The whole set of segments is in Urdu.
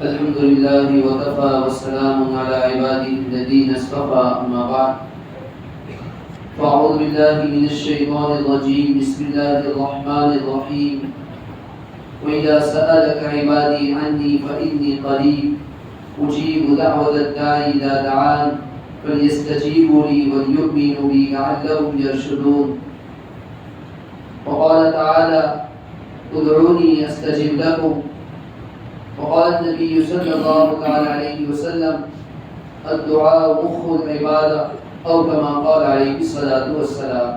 الحمد لله وكفى والسلام على عباده الذين اصطفى أما بعد فأعوذ بالله من الشيطان الرجيم بسم الله الرحمن الرحيم وإذا سألك عبادي عني فإني قريب أجيب دعوة الداعي إذا دعان فليستجيبوا لي وليؤمنوا بي لعلهم يرشدون. وقال تعالى ادعوني أستجب لكم. وقال النبي صلى الله عليه وسلم الدعاء مخ العبادة أو كما قال عليه الصلاة والسلام.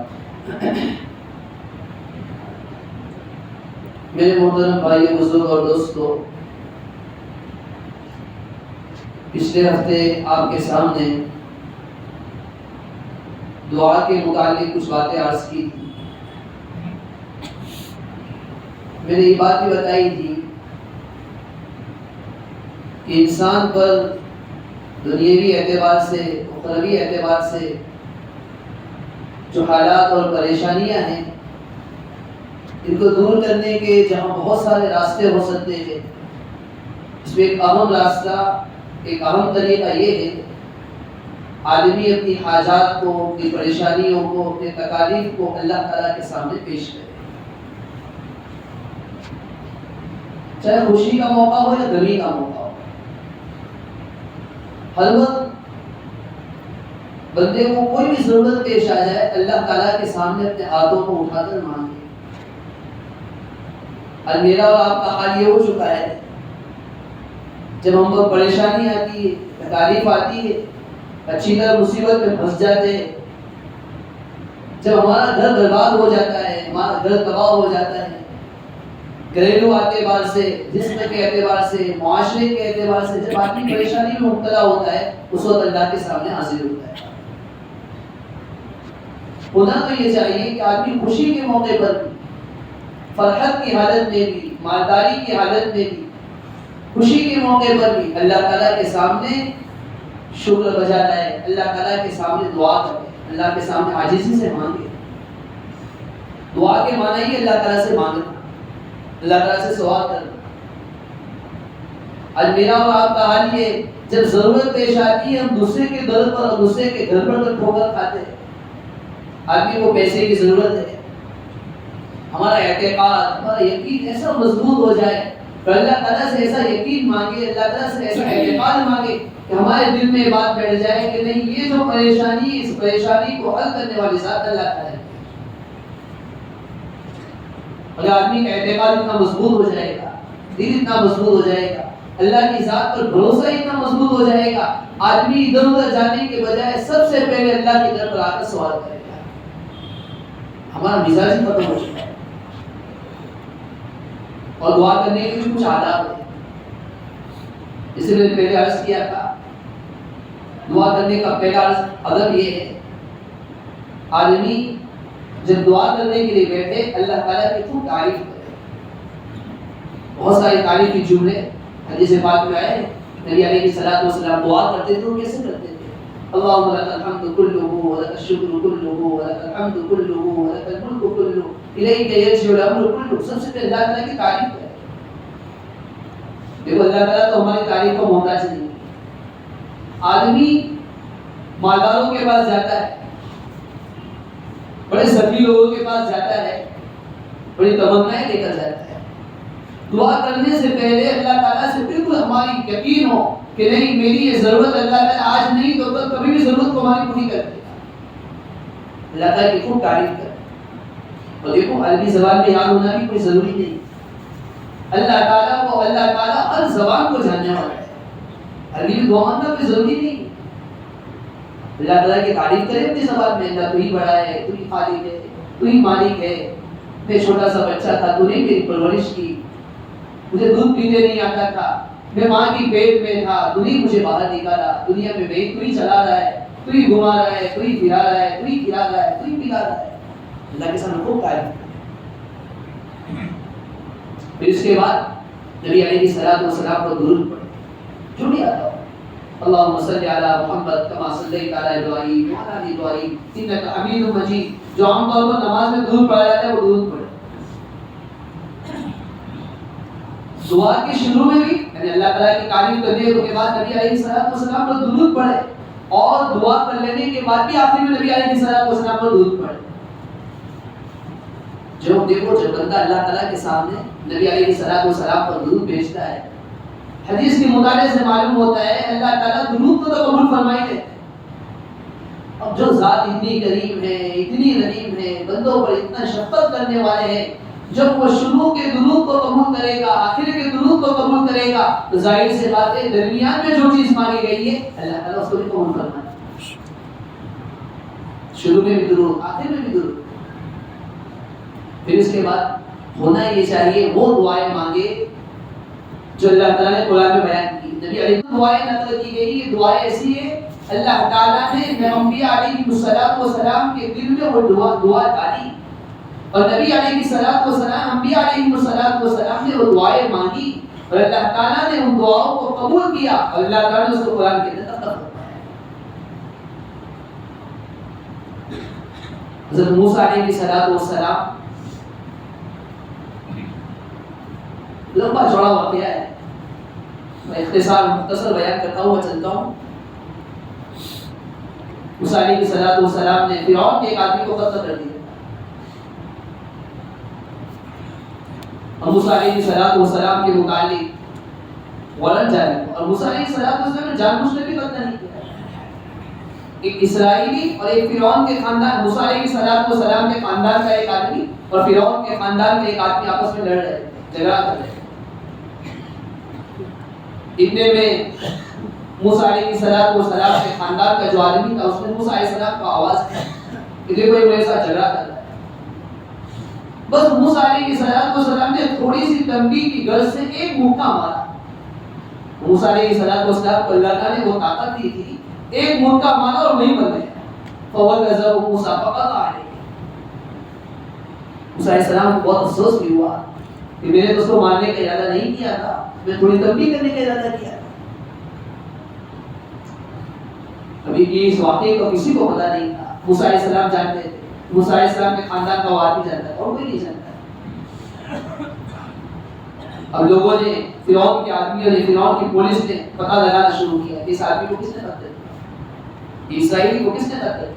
میرے محترم بھائی بزرگ اور دوستو، پچھلے ہفتے آپ کے سامنے دعا کے متعلق کچھ باتیں عرض کی تھی. میں نے یہ بات بھی بتائی تھی کہ انسان پر دنیاوی اعتبار سے اخروی اعتبار سے جو حالات اور پریشانیاں ہیں ان کو دور کرنے کے جہاں بہت سارے راستے ہو سکتے ہیں، اس میں ایک اہم راستہ، ایک اہم طریقہ یہ ہے آدمی اپنی حاجات کو، اپنی پریشانیوں کو، اپنے تکالیف کو اللہ تعالیٰ کے سامنے پیش کرے. چاہے خوشی کا موقع ہو یا غمی کا موقع ہو، ہر وقت بندے کو کوئی بھی ضرورت پیش آ جائے اللہ تعالیٰ کے سامنے اپنے ہاتھوں کو اٹھا کر مانگے. اور میرا اور آپ کا حال یہ ہو چکا ہے، جب ہم کو پریشانی آتی ہے، تکالیف آتی ہے، اچھی طرح مصیبت میں پھنس جاتے ہیں، جب ہمارا گھر برباد ہو جاتا ہے، ہمارا گھر تباہ ہو جاتا ہے، گھریلو اعتبار سے، جسم کے اعتبار سے، معاشرے کے اعتبار سے جب آدمی پریشانی میں مبتلا ہوتا ہے، اس وقت اللہ کے سامنے حاضر ہوتا ہے. ہونا تو یہ چاہیے کہ آدمی خوشی کے موقع پر بھی، فرحت کی حالت میں بھی، مالداری کی حالت میں بھی، خوشی کے موقع پر بھی اللہ تعالیٰ کے سامنے شکر بجا لائے، اللہ تعالیٰ کے سامنے دعا کرے، اللہ کے سامنے عاجزی سے مانگے. دعا کے معنی ہی اللہ تعالیٰ سے مانگنا، اللہ تعالیٰ سے سوال کرنا. آج میرا اور آپ کا حال یہ، جب ضرورت پیش آتی ہے ہم دوسرے کے در پر اور دوسرے کے گھر پر ٹھوکر کھاتے ہیں. آدمی کو پیسے کی ضرورت ہے، ہمارا اعتقاد، ہمارا یقین ایسا مضبوط ہو جائے کہ اللہ تعالیٰ سے ایسا یقین مانگے، اللہ تعالیٰ سے ایسا اعتقاد مانگے کہ ہمارے دل میں یہ بات بیٹھ جائے کہ نہیں، یہ جو پریشانی ہے، اس پریشانی کو حل کرنے والی ذات اللہ تعالیٰ ہے. اگر آدمی کا اعتقاد اتنا مضبوط ہو جائے گا، دل اتنا مضبوط ہو جائے گا، اللہ کی ذات پر بھروسہ اتنا مضبوط ہو جائے گا، آدمی ادھر ادھر جانے کے بجائے سب سے پہلے اللہ کی طرف پر آ کر سوال کرے گا. ہمارا مزاج ہی ختم ہو چکا ہے. اور دعا کرنے کے بھی کچھ آداب ہیں، جسے میں نے پہلے عرض کیا تھا. دعا کرنے کا پہلا ادب یہ ہے، آدمی جب دعا کرنے کے لیے بیٹھے اللہ تعالیٰ کی خوب تعریف کرے. بہت ساری تعریف کی جملے حدیث پاک میں آئے. نبی علیہ الصلوۃ والسلام دعا کرتے تھے، وہ کیسے کرتے تھے؟ اللهم لك الحمد كله ولك الشكر كله ولك الحمد كله ولك الملك كله إليك يرجع الأمر كله. سب سے پہلے اللہ تعالیٰ کی تعریف کرے. دیکھو اللہ تعالیٰ تو ہماری تعریف کا محتاج نہیں. آدمی مالداروں کے پاس جاتا ہے، بڑے سخی لوگوں کے پاس جاتا ہے، بڑی تمنائیں لے کر جاتا ہے. دعا کرنے سے پہلے اللہ تعالیٰ سے بالکل ہماری یقین ہو کہ نہیں، میری یہ ضرورت اللہ تعالیٰ آج نہیں تو کبھی بھی ضرورت کو ہماری پوری کر دے گا. اللہ تعالیٰ کی خوب تعریف کرے. اور دیکھو عربی زبان میں یاد ہونا بھی کوئی ضروری نہیں. اللہ تعالیٰ ہر زبان کو جاننے والا ہے. عربی میں دعا مانگنا کوئی ضروری نہیں. اللہ تعالیٰ کی تعریف کرے اپنی زبان میں. اللہ تو ہی بڑا ہے، تو ہی خالق ہے، تو ہی مالک ہے. میں چھوٹا سا بچہ تھا، تو نے میری پرورش کی. مجھے دودھ پینے نہیں آتا تھا، میں ماں کی پیٹ میں تھا، تو نے مجھے باہر نکالا. دنیا میں میں تو ہی چلا رہا ہے، تو ہی گھما رہا ہے، تو ہی پھرا رہا ہے، تو ہی کھلا رہا ہے، تو ہی پلا رہا ہے. اللہ کے سامنے خوب تعریف. پھر اس کے بعد نبی علیہ الصلوۃ والسلام کو درود پڑھے جو بھی آتا ہو. اللهم صل على محمد كما صليت على ابراهيم وعلى ال ابراهيم انك حميد مجيد. جو عام طور پر نماز میں درود پڑھا جاتا ہے وہ درود پڑھے. دعا کے شروع میں بھی یعنی اللہ تعالیٰ کی تعریف کرنے کے بعد نبی علیہ السلام پر درود پڑھے، اور دعا کر لینے کے بعد بھی آخر میں نبی علیہ السلام پر درود پڑھے۔ جب دیکھو جب بندہ اللہ تعالیٰ کے سامنے نبی علیہ السلام پر درود بھیجتا ہے، حدیث کے مطالعے سے معلوم ہوتا ہے اللہ تعالیٰ درود کو تو قبول فرمائی لیتے ہیں۔ اب جو ذات اتنی کریم ہے، اتنی رحیم ہے، بندوں پر اتنا شفقت کرنے والے ہیں، جب وہ شروع کے درود کو قبول کرے گا، آخر کے درود کو قبول کرے گا، تو ظاہر سی بات ہے درمیان میں جو چیز مانگی گئی ہے اللہ تعالیٰ اس کو بھی قبول فرمائے۔ شروع میں بھی درود، آخر میں بھی درود۔ پھر اس کے بعد ہونا یہ چاہیے وہ دعائیں مانگے جو اللہ تعالیٰ نے قرآن میں بیان کی۔ نبی علیہ دعائیں نقل کی گئی، یہ دعائیں ایسی ہیں اللہ تعالیٰ نے انبیاء علیہ السلام کے دل میں وہ دعا ڈالی، اور نبی علیہ السلام انبیاء علیہ السلام نے وہ دعائیں مانگی، اور اللہ تعالیٰ نے ان دعاؤں کو قبول کیا، اور اللہ تعالیٰ نے اس کو قرآن کے اندر نقل فرمایا۔ حضرت موسیٰ علیہ السلام لمبا چوڑا واقعہ ہے، میں مختصر بیان کرتا ہوں اور چلتا ہوں۔ موسیٰ علیہ السلام نے فرعون کے ایک آدمی کو قتل کر دیا، اور موسیٰ علیہ السلام کے متعلق وارنٹ جاری ہوا، اور موسیٰ علیہ السلام نے جان بوجھ کر بھی قتل نہیں کیا۔ ایک اسرائیلی اور ایک فرعون کے خاندان، موسیٰ علیہ السلام کے خاندان کا ایک آدمی اور فرعون کے خاندان کے ایک آدمی آپس میں لڑ رہے تھے، جھگڑا کر رہے تھے۔ اتنے میں موسیٰ علیہ السلام کے خاندان کا جو آدمی تھا اس نے موسیٰ علیہ السلام کو آواز دی کہ دیکھو یہ میرے ساتھ جھگڑا کر رہا ہے۔ بس موسیٰ علیہ السلام نے تھوڑی سی تنبیہ کی غرض سے ایک مکہ مارا۔ موسیٰ علیہ السلام کو اللہ تعالیٰ نے وہ طاقت دی تھی، ایک مکہ مارا اور وہیں مر گیا۔ فوَكَذَبَ مُوسَىٰ فَقَضَىٰ عَلَيْهِ۔ موسیٰ علیہ السلام کو بہت افسوس بھی ہوا کہ میں نے تو اس کو مارنے کا ارادہ نہیں کیا تھا، میں تھوڑی تنبیہ کرنے کا ارادہ کیا تھا۔ ابھی اس واقعے کو کسی کو پتہ نہیں تھا، موسیٰ علیہ السلام جانتے تھے، موسیٰ علیہ السلام کے خاندان کا وہ آدمی جانتا ہے اور کوئی نہیں جانتا۔ اب لوگوں نے فرعون کے آدمیوں نے، فرعون کی پولیس نے پتہ لگانا شروع کیا کہ اس آدمی کو کس نے قتل کیا، اسرائیلی کو کس نے قتل کیا۔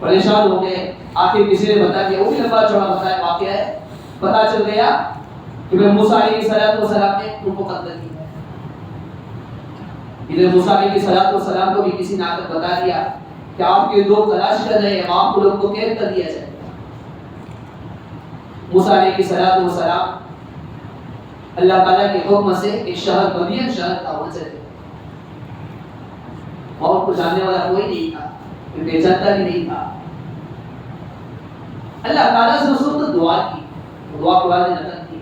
پریشان ہو گئے، آخر کسی نے بتا دیا، وہ بھی لمبا چوڑا بتایا واقعہ ہے، پتہ چل گیا کہ موسیٰ علیہ السلام نے ان کو قتل کیا۔ ادھر موسیٰ علیہ السلام کو بھی کسی نے آ کر بتا دیا کہ آپ کے لوگ تلاش کر رہے ہیں، آپ کو لوگ کو قید کر دیا جائے۔ موسیٰ علیہ السلام اللہ تعالیٰ کے حکم سے ایک شہر مدین شہر تھا وہاں چلے، اور کو جاننے والا کوئی نہیں تھا، کوئی پہچانتا بھی نہیں تھا۔ اللہ تعالیٰ سے اس وقت دعا کی، دعا قرآن نے نقل کی،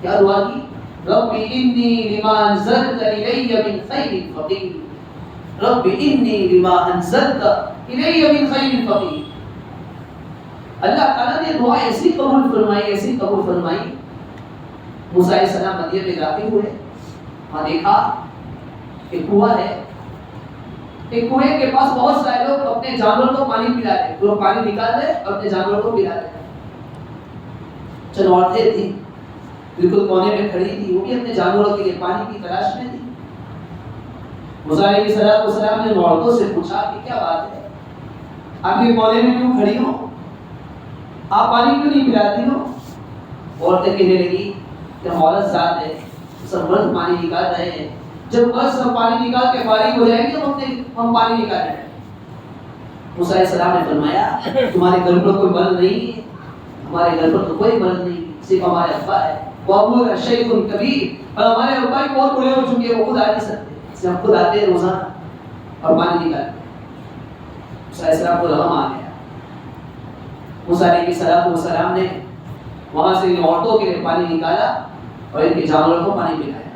کیا دعا کی؟ رب انی لما انزلت الی من خیر فقیر، رب انی لما انزلت الی من خیر فقیر۔ اللہ تعالیٰ نے دعا ایسی قبول فرمائی، ایسی قبول فرمائی۔ موسیٰ علیہ السلام مدین میں داخل ہوئے، وہاں دیکھا ایک کنواں ہے، ایک کنویں کے پاس بہت سارے لوگ اپنے جانور کو پانی پلا رہے، وہ پانی نکال رہے اور اپنے جانور کو پلا رہے۔ چند عورتیں تھیں بالکل کونے میں کھڑی تھی، وہ بھی اپنے جانوروں کے لیے پانی کی تلاش میں تھی۔ موسیٰ علیہ السلام نے عورتوں سے پوچھا کہ کیا بات ہے، آپ یہ کونے میں کیوں کھڑی ہو، آپ پانی کیوں نہیں پلاتی ہو؟ عورتیں کہنے لگی کہ ہم عورت ذات ہے، سب مرد پانی نکال رہے ہیں، جب مرد سب پانی نکال کے فارغ ہو جائیں گے ہم پانی نکالیں گے۔ موسیٰ علیہ السلام نے فرمایا تمہارے گھر پر کوئی مرد نہیں ہے، ہمارے گھر پر تو کوئی مرد نہیں، صرف ہمارے ابا ہے، وہ ابو شیخ کبیر، اور ہمارے ابا بھی بہت بڑے ہو چکے ہیں، وہ خود آ نہیں سکتے، ہم خود آتے ہیں روزانہ اور پانی نکالتے ہیں۔ موسیٰ علیہ السلام کو رحم آ گیا۔ موسیٰ علیہ السلام نے وہاں سے ان عورتوں کے لیے پانی نکالا اور ان کے جانوروں کو پانی پلایا۔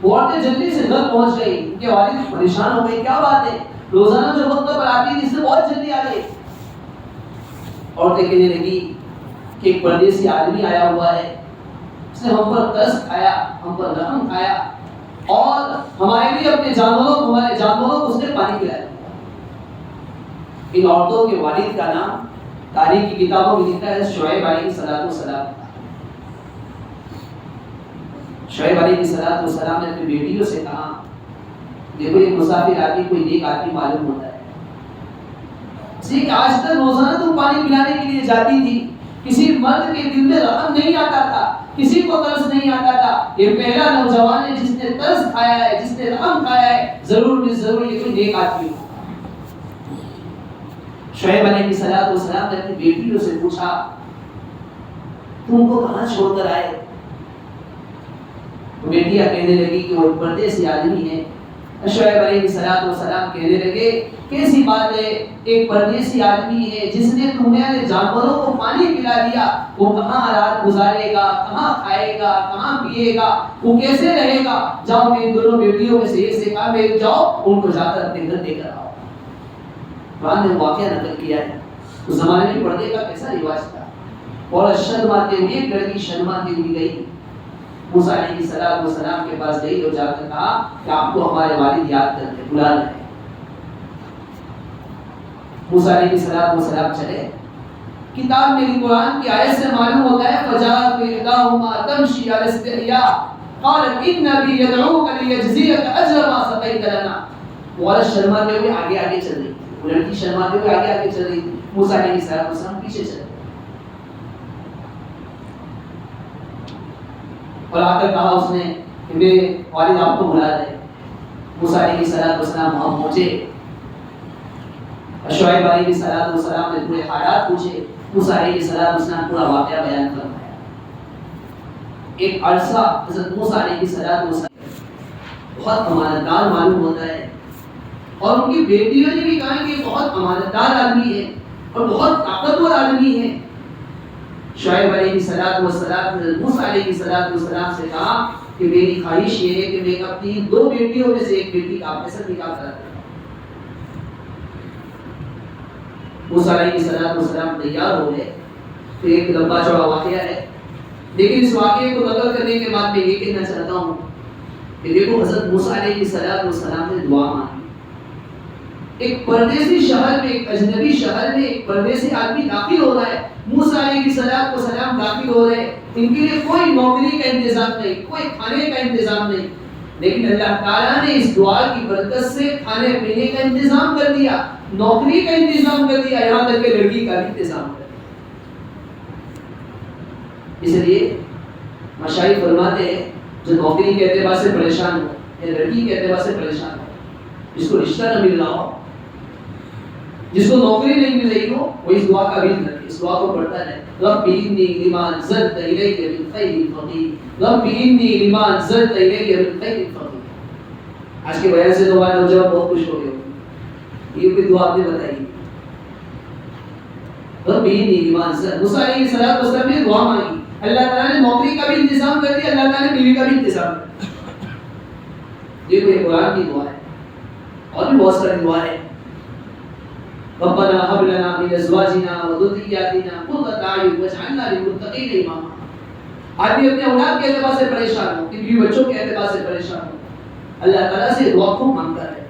وہ عورتیں جلدی سے گھر پہنچ گئی، ان کے والد پریشان ہو گئے، کیا بات ہے، روزانہ جو وقت پر آتی تھی اس سے بہت جلدی آ گئی۔ عورتیں کہنے لگی کہ ایک پردیسی آدمی آیا ہوا ہے، اس نے ہم پر ترس کھایا، ہم پر رحم کھایا، اور ہمارے لیے اپنے جانوروں کو اس نے پانی پلایا۔ ان عورتوں کے والد کا نام تاریخ کی کتابوں میں لکھا ہے شعیب علیہ السلام نے اپنی بیٹیوں سے کہا دیکھو ایک مسافر آدمی کوئی نیک آدمی معلوم ہوتا ہے، کہ آج تک روزانہ تم پانی پلانے کے لیے جاتی تھی، کسی مرد کے دل میں رحم نہیں آتا تھا، کسی کو ترس نہیں آتا تھا، یہ پہلا نوجوان ہے جس نے ترس کھایا ہے، جس نے رحم کھایا ہے، ضرور یہ کوئی نیک آدمی ہو۔ شعیب علیہ السلام نے اپنی بیٹیوں سے پوچھا تم کو کہاں چھوڑ کر آئے؟ بیٹیاں کہنے لگی کہ وہ پردیسی آدمی ہے۔ شعیب علیہ السلام کہنے لگے کیسی بات ہے، ایک پردیسی آدمی ہے جس نے تمہیں جانوروں کو پانی پلا دیا، وہ کہاں رات گزارے گا، کہاں کھائے گا، کہاں پیے گا، وہ کیسے رہے گا؟ جاؤ میری دونوں بیٹیوں میں سے ایک سے کہا میں جاؤ ان کو جا کر اپنے گھر لے کر آؤ۔ قرآن نے واقعہ نقل کیا ہے اس زمانے میں پردے کا کیسا رواج تھا، اور شرماتے ہوئے ایک لڑکی شرماتی ہوئی گئی موسیٰ علیہ السلام کے پاس گئی اور جا کر کہا کہ آپ کو ہمارے والد یاد کرتے بلا رہے ہیں۔ موسیٰ علیہ السلام چلے، کتاب میری قرآن کی آیت سے معلوم ہوتا ہے فَجَاءَتْ إِحْدَاهُمَا تَمْشِي عَلَى اسْتِحْيَاءٍ قَالَتْ إِنَّ أَبِي يَدْعُوكَ لِيَجْزِيَكَ أَجْرَ مَا سَقَيْتَ لَنَا۔ وہ عورت شرماتے ہوئے آگے چل رہی تھی، وہ لڑکی شرماتے ہوئے آگے چل رہی تھی، موسیٰ علیہ السلام پیچھے چل رہے اور آ کر کہا اس نے کہ میرے والد آپ کو بلا رہے۔ موسیٰ علیہ السلام وہاں پہنچے، شعیب علیہ السلام نے پورے حالات پوچھے، موسیٰ علیہ السلام پورا واقعہ بیان فرمایا۔ ایک عرصہ حضرت موسیٰ علیہ السلام بہت امانتدار معلوم ہوتا ہے، اور ان کی بیٹیوں نے بھی کہا کہ بہت امانتدار آدمی ہے اور بہت طاقتور آدمی ہے۔ شعیب علیہ السلام نے موسیٰ علیہ السلام سے کہا کہ میری خواہش یہ ہے کہ میں اپنی دو بیٹیوں میں سے ایک بیٹی کا آپ کے ساتھ نکاح کرا دوں۔ موسیٰ علیہ السلام تیار ہو گئے۔ تو ایک لمبا چوڑا واقعہ ہے، لیکن اس واقعے کو نقل کرنے کے بعد میں یہ کہنا چاہتا ہوں کہ دیکھو حضرت موسیٰ علیہ السلام نے دعا مانگی۔ ایک پردیسی شہر میں، ایک اجنبی شہر میں ایک پردیسی آدمی داخل ہو رہا ہے، موسیٰ علیہ السلام داخل ہو رہے ہیں، ان کے لیے کوئی نوکری کا انتظام نہیں، کوئی کھانے کا انتظام نہیں، لیکن اللہ تعالیٰ نے اس دعا کی برکت سے کھانے پینے کا انتظام کر دیا، نوکری کا انتظام کر دیا، یہاں تک کہ لڑکی کا بھی انتظام کر دیا۔ اس لیے مشائخ فرماتے ہیں جو نوکری کے اعتبار سے پریشان ہو یا لڑکی کے اعتبار سے پریشان ہو، جس کو رشتہ نہ مل رہا ہو، جس کو نوکری نہیں مل رہی ہو، وہ اس دعا کا بھی رکھے، اس دعا کو پڑھتا رہے، رب انی لما انزلت الیک من خیر فقیر، رب انی لما انزلت الیک من خیر فقیر۔ آج کے بیان سے تو ہمارے نوجوان بہت خوش ہو گئے، یہ کوئی دعا آپ نے بتائی، رب انی لما انزلت۔ موسیٰ علیہ السلام نے دعا مانگی، اللہ تعالیٰ نے نوکری کا بھی انتظام کر دیا، اللہ تعالیٰ نے بیوی کا بھی انتظام کر دیا۔ یہ کوئی قرآن کی دعا ہے، اور بھی بہت ساری دعا ہے۔ ربنا هب لنا من ازواجنا وذرياتنا قرة اعين واجعلنا للمتقين اماما۔ آدمی اپنے اولاد کے اعتبار سے پریشان ہو، بیوی بچوں کے اعتبار سے پریشان ہو، اللہ تعالیٰ سے دعا کو مانگتا ہے،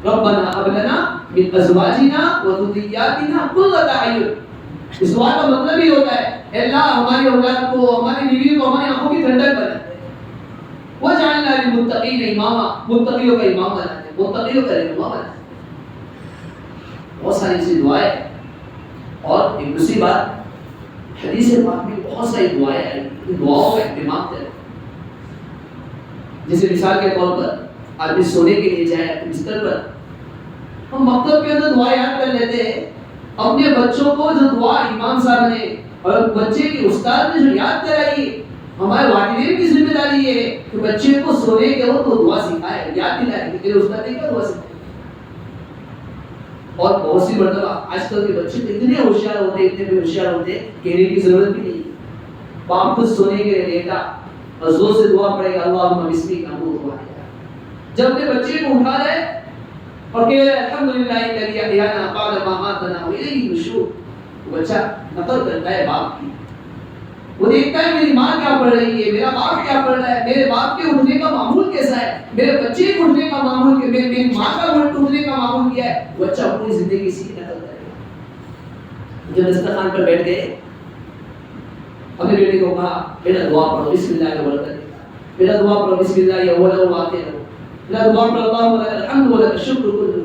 ربنا هب لنا من ازواجنا وذرياتنا قرة اعين۔ اس دعا کا مطلب یہ ہوتا ہے اے اللہ ہماری اولاد کو، ہماری بیوی کو ہماری آنکھوں کی ٹھنڈک بنا دے، واجعلنا للمتقين اماما، متقیوں کا امام بنا دے، متقیوں کا رہنما بنا دے۔ بہت ساری ایسی دعائیں، اور ایک دوسری بات حدیث پاک میں بہت ساری دعائیں آئی، ان دعاؤں کا اہتمام کریں۔ جیسے مثال کے طور پر آدمی سونے کے لیے جائے اپنے بستر پر، ہم مکتب کے اندر دعا یاد کر لیتے ہیں، اپنے بچوں کو جو دعا امام صاحب نے اور بچے کے استاد نے جو یاد کرائی، ہمارے والدین کی ذمہ داری یہ ہے کہ بچے کو سونے کے وقت دعا سکھائے، یاد دلائے کہ تیرے استاد نے کیا دعا سکھائی۔ اور بہت سی مرتبہ آج کل کے بچے اتنے ہوشیار ہوتے، اتنے بھی ہوشیار ہوتے، کہنے کی ضرورت بھی نہیں، باپ خود سونے کے لیے لیٹا اور زور سے دعا پڑے گا اللہم بسمک اموت واحیا۔ جب اپنے بچے کو اٹھا رہے اور کہہ رہے الحمدللہ الذی احیانا بعد ما اماتنا والیہ النشور، بچہ نقل کرتا ہے باپ کی، وہ دیکھتا ہے میری ماں کیا پڑھ رہی ہے، میرا باپ کیا پڑھ رہا ہے، میرے باپ کے اٹھنے کا معمول کیسا ہے، میرے بچے کے اٹھنے کا معمول، میری ماں کا اٹھنے کا معمول کیا ہے، بچہ اپنی زندگی سے نقل کرے گا۔ جب دسترخوان پر بیٹھ گئے اپنے بیٹے کو کہا بیٹا دعا پڑھو بسم اللہ کا برکت، بیٹا دعا پڑھو بسم اللہ اول و آخر، بیٹا دعا پڑھو اللہم لک الحمد و لک الشکر کلہ،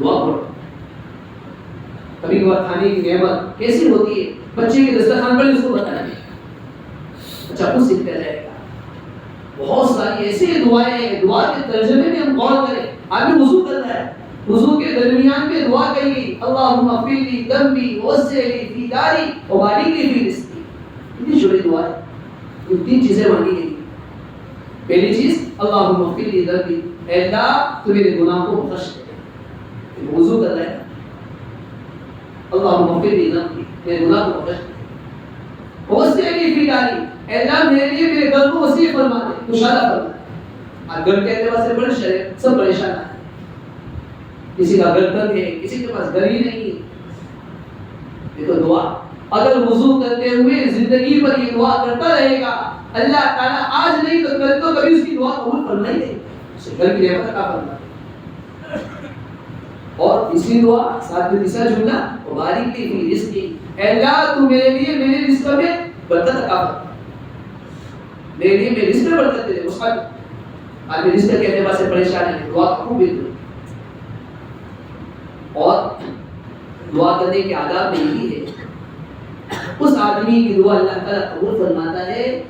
دعا پڑھو۔ کبھی کبھار کھانے کی نعمت کیسی ہوتی ہے، بچے کے دسترخوان پر اس کو بتانا ہے، بچہ خود سیکھتا جائے گا۔ بہت ساری ایسی دعائیں ہیں، دعا کے ترجمے میں ہم غور کریں۔ آدمی وضو کرتا ہے، وضو کے درمیان میں دعا کہی اللہم اغفر لی ذنبی ووسع لی فی داری وبارک لی فی رزقی، اتنی چھوٹی دعا ہے، یہ تین چیزیں مانگی گئی۔ پہلی چیز اللہم اغفر لی ذنبی، اے اللہ تو میرے گناہ کو بخش دے، وضو کر رہا ہے اللہم اغفر لی ذنبی، میرے گناہ کو بخش دے، ووسع لی فی داری، اے اللہ میرے لیے میرے گھر کو وسیع فرما دے، کشادہ فرما دے۔ اور گھر کے اعتبار سے بڑے شہر سب پریشان ہیں، کسی کا گھر تنگ ہے، کسی کے پاس گھر ہی نہیں ہے۔ یہ تو دعا اگر وضو کرتے ہوئے زندگی پر یہ دعا کرتا رہے گا، اللہ تعالیٰ آج نہیں تو کل تو کبھی اس کی دعا قبول فرما ہی نہیں، اسے گھر کی نعمت عطا فرما دے۔ اور اسی دعا ساتھ میں تیسرا جملہ وبارک لی فی رزقی، اے اللہ تو میرے لیے میرے رزق میں برکت عطا فرما، میرے لیے میرے رزق میں برکت دے دے۔ اس کا آدمی رزق کے اعتبار سے پریشان ہے، دعا قبول کرو۔ اور دعا کرنے کے آداب میں یہی ہے، اس آدمی کی دعا اللہ تعالیٰ قبول فرماتا ہے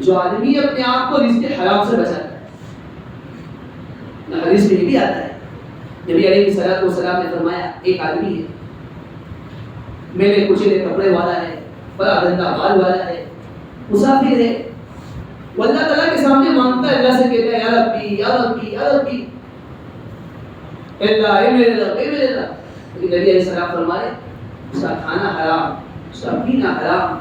جو آدمی اپنے آپ کو رزق حرام سے بچاتا ہے۔ حدیث میں یہ بھی آتا ہے، نبی علیہ الصلوۃ والسلام نے فرمایا ایک آدمی ہے، میلے کچلے کپڑے والا ہے، بڑا گندا بال والا ہے، مسافر ہے، وہ اللہ تعالیٰ کے سامنے مانگتا ہے، اللہ سے کہتا ہے یا ربی یا ربی یا ربی، اللہ اے میرے رب اے میرے رب۔ لیکن نبی علیہ السلام فرمائے اس کا کھانا حرام، اس کا پینا حرام،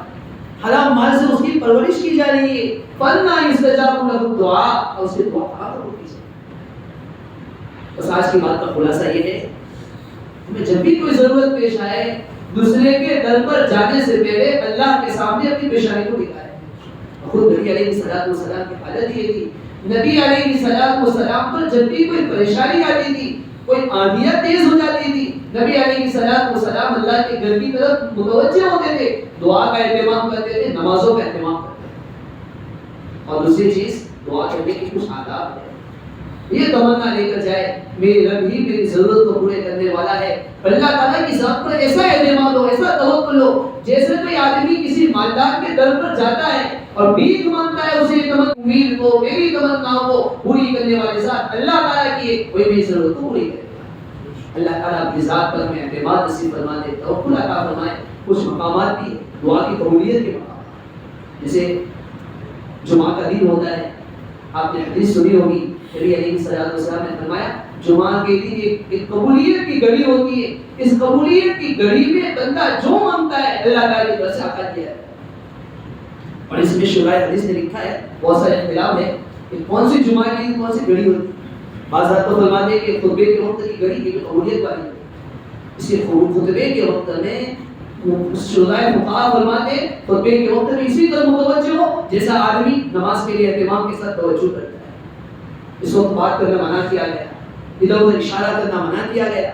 حرام مال سے اس کی پرورش کی جا رہی ہے، فَأَنَّىٰ يُسْتَجَابُ لَهُ الدُّعَاء، اور اس کی دعا کہاں قبول کی جائے۔ بس آج کی بات کا خلاصہ یہ ہے، ہمیں جب بھی کوئی ضرورت پیش آئے دوسرے کے در پر جانے سے پہلے اللہ کے سامنے اپنی پیشانی کو دکھائے۔ خود نبی علیہ السلام کی حالت یہ تھی، نبی علیہ السلام پر جب بھی کوئی پریشانی آتی تھی، کوئی آندیاں تیز ہو جاتی تھی، نبی علیہ السلام اللہ کے گھر کی طرف متوجہ ہوتے تھے، دعا کا اہتمام کرتے تھے، نمازوں کا اہتمام کرتے تھے۔ اور دوسری چیز دعا کرنے کی کچھ آداب ہے، یہ تمنا لے کر جائے میرے رب ہی میری ضرورت کو پورے کرنے والا ہے، اللہ تعالیٰ کی ذات پر ایسا اعتماد ہو، ایسا توکل ہو، جیسے کوئی آدمی کسی مالدار کے در پر جاتا ہے اور بھیک مانگتا ہے، اسے امید کو میری تمنا کو پوری کرنے والے ذات اللہ تعالیٰ کی ہے، وہی میری ضرورت کو پوری کرے۔ اللہ تعالیٰ اپنی ذات پر ہمیں اعتماد نصیب فرما دے، توکل عطا فرمائے۔ کچھ مقامات بھی دعا کی قبولیت کے مقامات، جیسے جمعہ کا دن ہوتا ہے، آپ نے حدیث سنی ہوگی، نبی علیہ السلام نے فرمایا جمعہ کے دن ایک قبولیت کی گھڑی ہوتی ہے، اس قبولیت کی گھڑی میں بندہ جو مانگتا ہے اللہ تعالیٰ کی طرف سے عطا کیا ہے۔ اور اس میں شرح حدیث نے لکھا ہے، بہت سارے اختلاف ہے کہ کون سی جمعہ کی دن کون سی گھڑی ہوتی ہے۔ بعض تو فرماتے ہیں کہ خطبے کے وقت کی گھڑی یہ قبولیت والی ہے، اس کے خطبے کے وقت میں شرح فقہا فرماتے ہیں خطبے کے وقت میں اسی طرح متوجہ ہو جیسا آدمی نماز کے لیے اہتمام کے ساتھ توجہ کرتا ہے۔ اس وقت بات کرنا منع کیا گیا، ادھر ادھر اشارہ کرنا منع کیا گیا،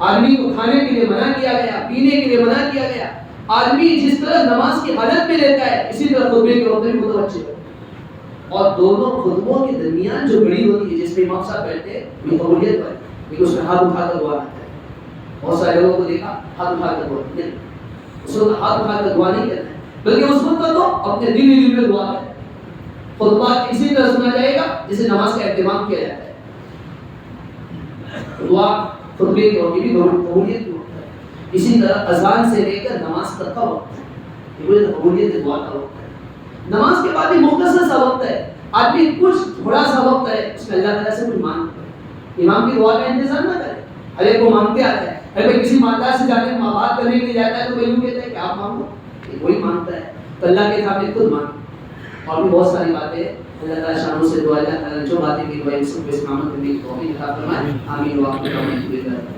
آدمی کو کھانے کے لیے منع کیا گیا، پینے کے لیے منع کیا گیا۔ آدمی جس طرح نماز کی حالت میں رہتا ہے اسی طرح خطبے کے وقت میں متوجہ ہو، اور دونوں خطبوں کے درمیان جو گھڑی ہوتی ہے جس میں امام صاحب بیٹھتے ہیں وہ قبولیت والی، لیکن اس میں ہاتھ اٹھا کر دعا کرتا ہے۔ بہت سارے لوگوں کو دیکھا ہاتھ اٹھا کر دعا نہیں، اس وقت ہاتھ اٹھا کر دعا نہیں کرنا ہے، بلکہ اس وقت تو اپنے دل ہی دل میں دعا کرنا ہے۔ خطبہ اسی طرح سنا جائے گا جسے نماز کا اہتمام کیا جاتا ہے۔ دعا خطبے کے وقت بھی قبولیت کی وقت ہے، اسی طرح اذان سے لے کر نماز تک کا وقت ہے، یہ قبولیت دعا کا وقت ہے۔ نماز کے بعد بھی مختصر سا وقت ہے، آدمی کچھ تھوڑا سا وقت ہے اس میں اللہ تعالیٰ سے کچھ مانگتا ہے، امام کی دعا کا انتظار نہ کرے، ہر ایک کو مانگتے آتا ہے۔ اگر کسی مالدار سے جانے بات کرنے کے لیے جاتا ہے تو وہ یوں کہتا ہے کہ آپ مانگو، وہی مانگتا ہے تو اللہ کے سامنے خود مانگو۔ اور بھی بہت ساری باتیں اللہ تعالیٰ شانوں سے دعا، اللہ تعالیٰ جو باتیں کی دعائیں سب کو استعمال کرنے کی توفیق عطا فرمائے، آمین۔